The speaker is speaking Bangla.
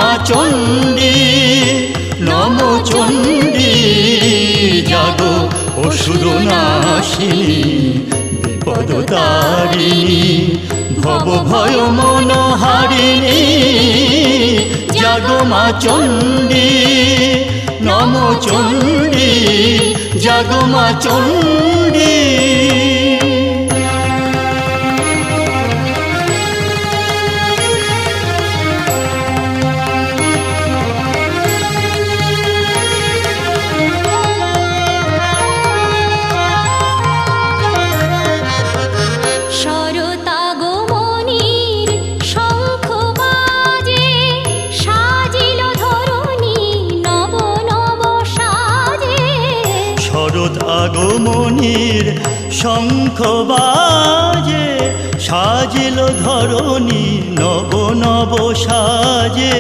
মা চণ্ডী নম চণ্ডী জাগো অসুরনাশিনী বিপদতারিণী ভব ভয় মন হারিণী জাগো মা চণ্ডী নম চণ্ডী জাগো মা চণ্ডী। শরৎ আগমনীর শঙ্খ বাজে সাজিল ধরণী নব নব সাজে।